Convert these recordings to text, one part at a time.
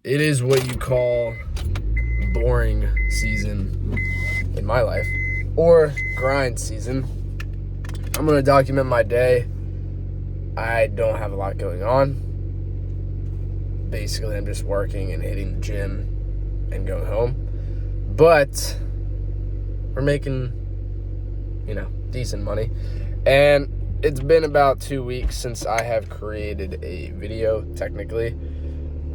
It is what you call boring season in my life, or grind season. I'm gonna document my day. I don't have a lot going on. Basically, I'm just working and hitting the gym and going home. But we're making, decent money. And it's been about 2 weeks since I have created a video, technically.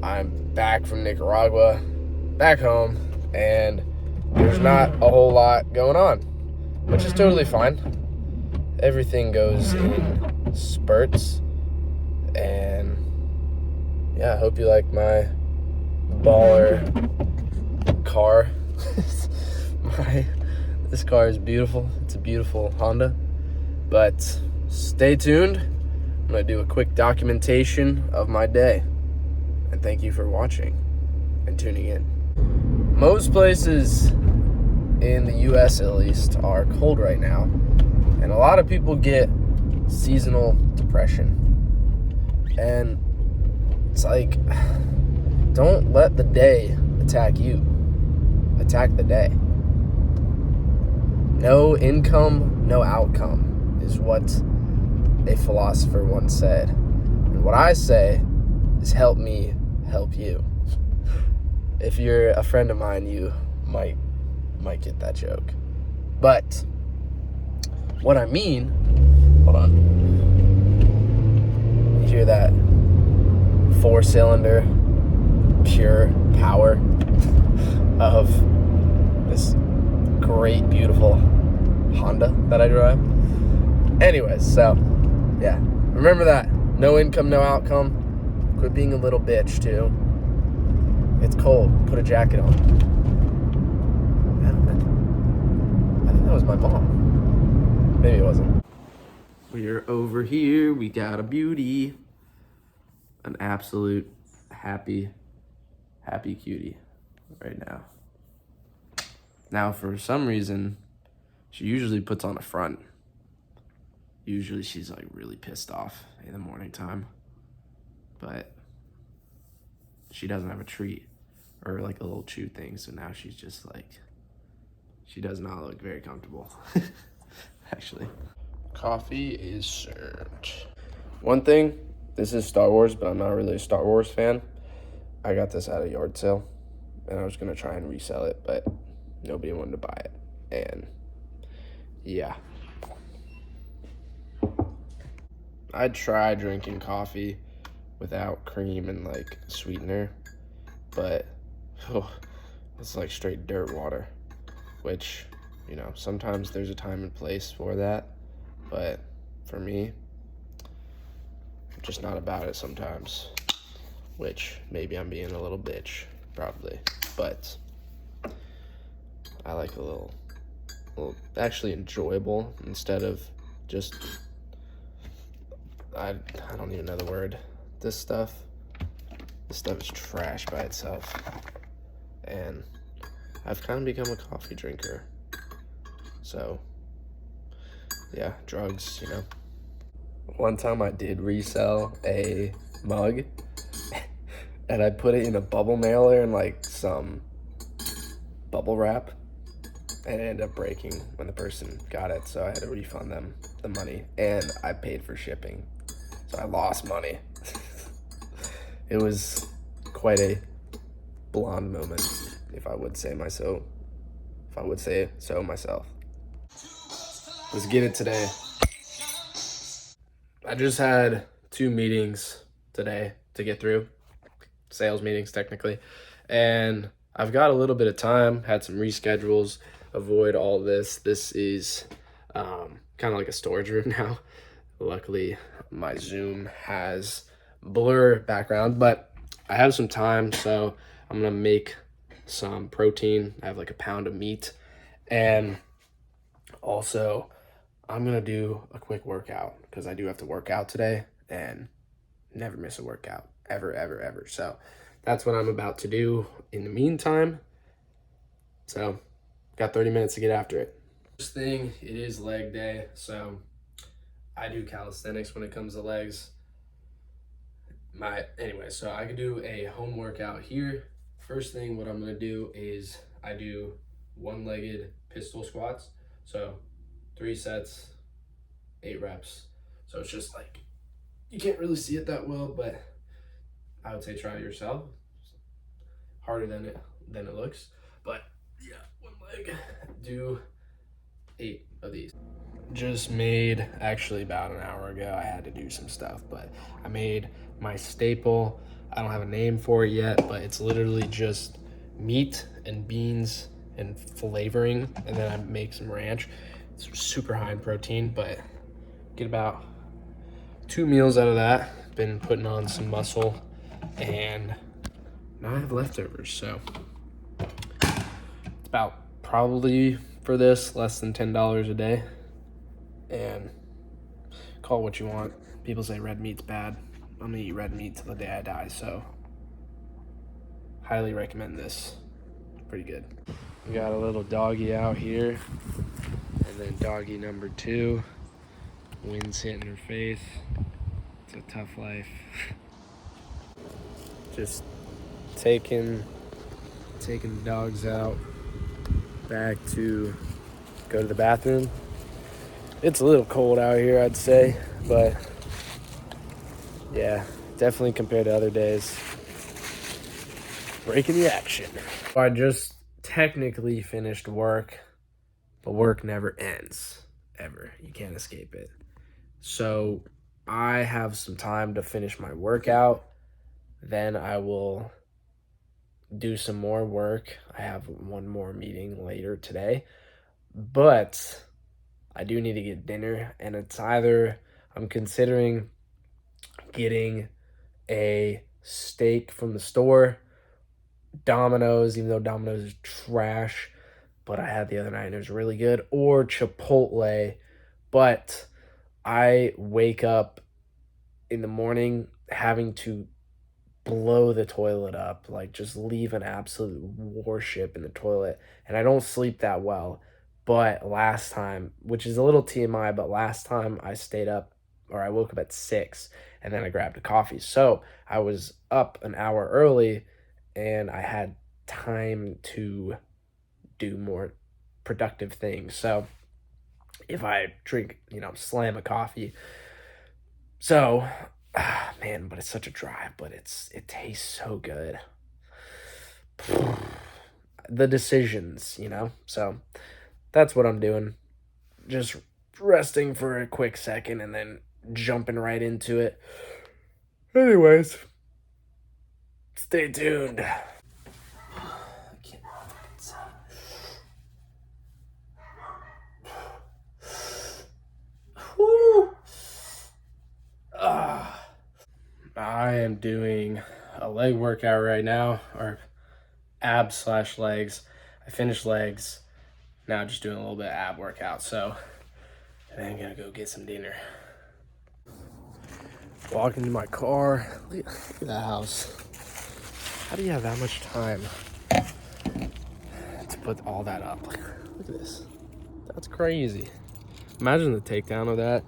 I'm back from Nicaragua, back home, and there's not a whole lot going on, which is totally fine. Everything goes in spurts, and yeah, I hope you like my baller car. This car is beautiful. It's a beautiful Honda, but stay tuned. I'm gonna do a quick documentation of my day. And thank you for watching and tuning in. Most places in the US at least are cold right now, and a lot of people get seasonal depression. And it's like, don't let the day attack you. Attack the day. No income, no outcome is what a philosopher once said. And what I say is help me help you. If you're a friend of mine, you might get that joke. But what I mean, hold on. You hear that 4-cylinder pure power of this great, beautiful Honda that I drive? Anyways, so yeah, remember that. No income, no outcome. Quit being a little bitch, too. It's cold. Put a jacket on. I think that was my mom. Maybe it wasn't. We're over here. We got a beauty. An absolute happy cutie right now. Now, for some reason, she usually puts on a front. Usually she's like really pissed off in the morning time. But she doesn't have a treat or like a little chew thing, so now she's just like, she does not look very comfortable. Actually, coffee is served. One thing, this is Star Wars, but I'm not really a Star Wars fan. I got this at a yard sale, and I was gonna try and resell it, but nobody wanted to buy it, and yeah. I'd try drinking coffee without cream and like sweetener, but it's like straight dirt water, which, sometimes there's a time and place for that, but for me, I'm just not about it sometimes, which maybe I'm being a little bitch, probably, but I like a little actually enjoyable instead of just, I don't even know the word. This stuff is trash by itself. And I've kind of become a coffee drinker. So, yeah, drugs, One time I did resell a mug, and I put it in a bubble mailer and like some bubble wrap, and it ended up breaking when the person got it, so I had to refund them the money, and I paid for shipping. So I lost money. It was quite a blonde moment, if I would say so myself. Let's get it today. I just had 2 meetings today to get through. Sales meetings, technically. And I've got a little bit of time, had some reschedules, avoid all this. This is kind of like a storage room now. Luckily, my Zoom has blur background, but I have some time, so I'm gonna make some protein. I have like a pound of meat, and also I'm gonna do a quick workout because I do have to work out today and never miss a workout ever. So that's what I'm about to do in the meantime. So got 30 minutes to get after it. First thing, it is leg day, so I do calisthenics when it comes to legs. Anyway, so I could do a home workout here. First thing, what I'm gonna do is I do one-legged pistol squats. So 3 sets, 8 reps. So it's just like, you can't really see it that well, but I would say try it yourself. Harder than it looks, but yeah, one leg. Do 8 of these. Just made, actually about an hour ago, I had to do some stuff, but I made my staple. I don't have a name for it yet, but it's literally just meat and beans and flavoring, and then I make some ranch. It's super high in protein, but get about 2 meals out of that. Been putting on some muscle, and now I have leftovers, so it's about, probably for this, less than $10 a day. And call it what you want. People say red meat's bad. I'm gonna eat red meat till the day I die, so highly recommend this. Pretty good. We got a little doggy out here, and then doggy number 2. Wind's hitting her face. It's a tough life. Just taking the dogs out back to go to the bathroom. It's a little cold out here, I'd say, but yeah, definitely compared to other days, breaking the action. I just technically finished work, but work never ends, ever. You can't escape it. So I have some time to finish my workout. Then I will do some more work. I have one more meeting later today, but I do need to get dinner, and it's either I'm considering getting a steak from the store, Domino's, even though Domino's is trash, but I had the other night and it was really good, or Chipotle, but I wake up in the morning having to blow the toilet up, like just leave an absolute warship in the toilet, and I don't sleep that well. But last time, which is a little TMI, but last time I stayed up, or I woke up at 6, and then I grabbed a coffee. So I was up an hour early, and I had time to do more productive things. So if I drink, slam a coffee. So, man, but it's such a drive, but it tastes so good. The decisions, so that's what I'm doing. Just resting for a quick second and then jumping right into it. Anyways, stay tuned. I am doing a leg workout right now, or abs/legs. I finished legs. Now just doing a little bit of ab workout. So, and then I'm gonna go get some dinner. Walking to my car. Look at that house. How do you have that much time to put all that up? Look at this. That's crazy. Imagine the takedown of that.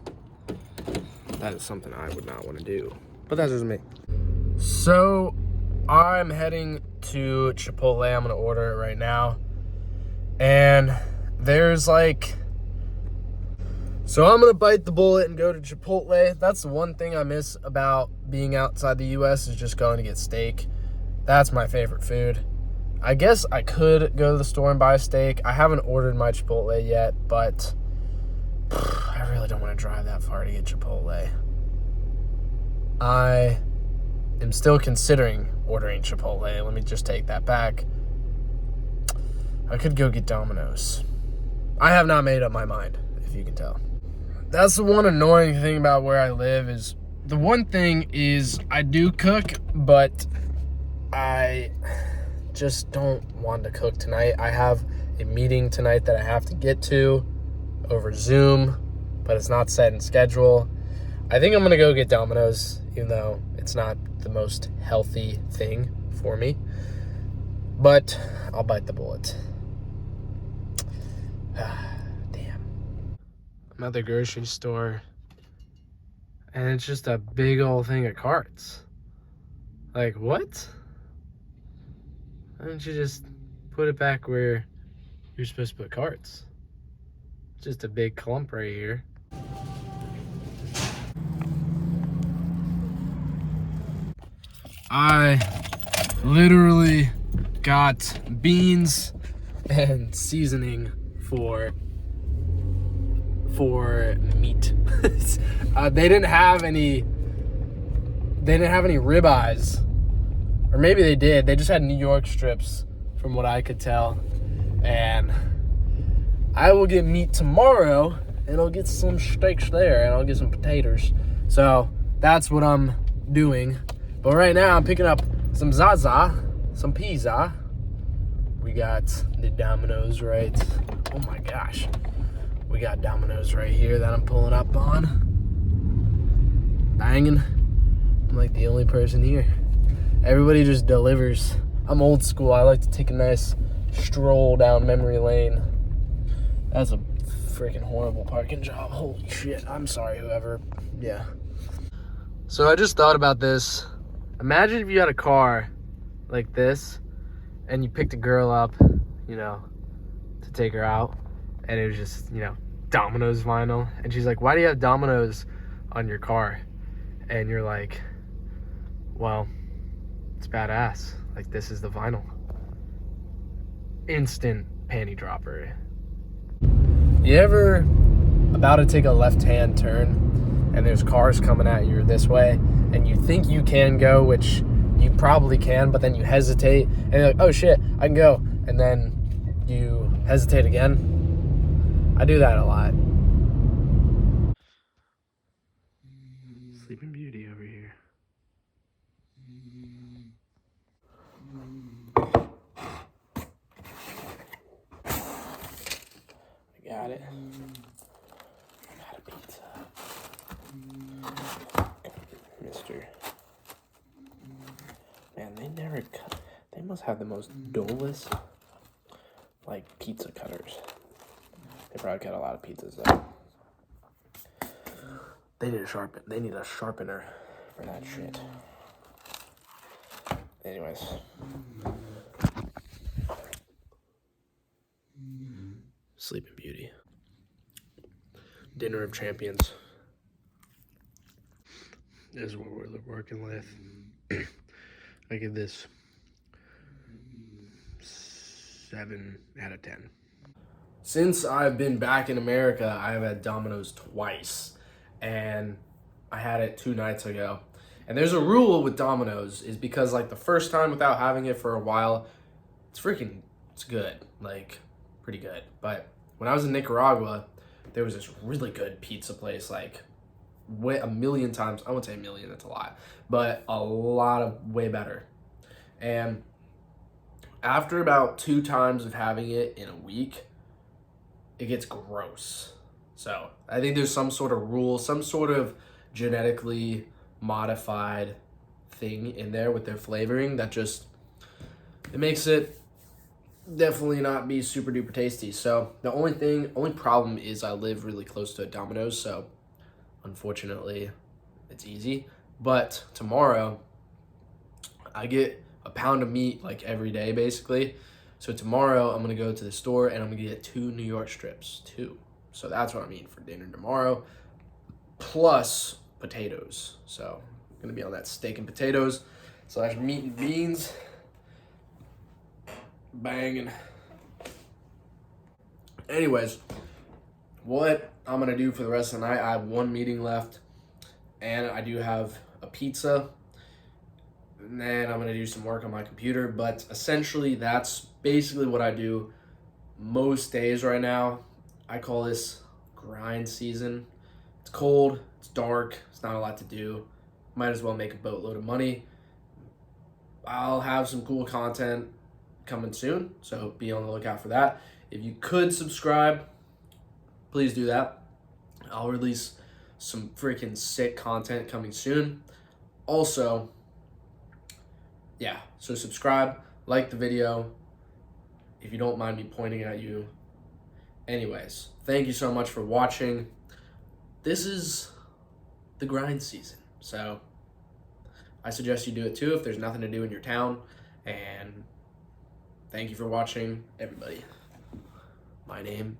That is something I would not want to do. But that's just me. So, I'm heading to Chipotle. I'm gonna order it right now. And there's so I'm gonna bite the bullet and go to Chipotle. That's the one thing I miss about being outside the US, is just going to get steak. That's my favorite food. I guess I could go to the store and buy a steak. I haven't ordered my Chipotle yet, but I really don't want to drive that far to get Chipotle. I am still considering ordering Chipotle. Let me just take that back. I could go get Domino's. I have not made up my mind, if you can tell. That's the one annoying thing about where I live, is the one thing is I do cook, but I just don't want to cook tonight. I have a meeting tonight that I have to get to over Zoom, but it's not set in schedule. I think I'm going to go get Domino's, even though it's not the most healthy thing for me. But I'll bite the bullet. Damn. I'm at the grocery store, and it's just a big old thing of carts. Like, what? Why don't you just put it back where you're supposed to put carts? Just a big clump right here. I literally got beans and seasoning for meat. They didn't have any ribeyes, or maybe they did. They just had New York strips, from what I could tell. And I will get meat tomorrow, and I'll get some steaks there, and I'll get some potatoes. So that's what I'm doing. But right now I'm picking up some Zaza, some pizza. We got the Domino's right. Oh my gosh. We got Domino's right here that I'm pulling up on. Banging. I'm like the only person here. Everybody just delivers. I'm old school. I like to take a nice stroll down memory lane. That's a freaking horrible parking job. Holy shit. I'm sorry, whoever. Yeah. So I just thought about this. Imagine if you had a car like this and you picked a girl up, you know, to take her out, and it was just, you know, Domino's vinyl. And she's like, why do you have Domino's on your car? And you're like, well, it's badass. Like, this is the vinyl. Instant panty dropper. You ever about to take a left-hand turn and there's cars coming at you this way and you think you can go, which you probably can, but then you hesitate and you're like, oh shit, I can go. And then you hesitate again. I do that a lot. Sleeping Beauty over here. I got it. I got a pizza. Mister. Man, they never cut. They must have the most dullest, like, pizza cutters. They probably cut a lot of pizzas though. They need a sharpener for that shit. Anyways. Sleeping Beauty. Dinner of Champions. This is what we're working with. I give this 7 out of 10. Since I've been back in America, I've had Domino's twice. And I had it 2 nights ago. And there's a rule with Domino's, is because like the first time without having it for a while, it's good, like pretty good. But when I was in Nicaragua, there was this really good pizza place, like a million times, I wouldn't say a million, that's a lot, but a lot of way better. And after about 2 times of having it in a week, it gets gross. So I think there's some sort of rule, some sort of genetically modified thing in there with their flavoring that just, it makes it definitely not be super duper tasty. So the only problem is I live really close to a Domino's, so unfortunately it's easy. But tomorrow I get a pound of meat like every day basically. So tomorrow I'm gonna go to the store and I'm gonna get 2 New York strips, 2. So that's what I'm eating for dinner tomorrow, plus potatoes. So I'm gonna be on that steak and potatoes / meat and beans. Banging. Anyways, what I'm gonna do for the rest of the night, I have 1 meeting left, and I do have a pizza, and then I'm gonna do some work on my computer. But essentially that's basically what I do most days right now. I call this grind season. It's cold, it's dark, it's not a lot to do. Might as well make a boatload of money. I'll have some cool content coming soon, so be on the lookout for that. If you could subscribe, please do that. I'll release some freaking sick content coming soon. Also, yeah, so subscribe, like the video, if you don't mind me pointing at you. Anyways, thank you so much for watching. This is the grind season, so I suggest you do it too if there's nothing to do in your town. And thank you for watching, everybody. My name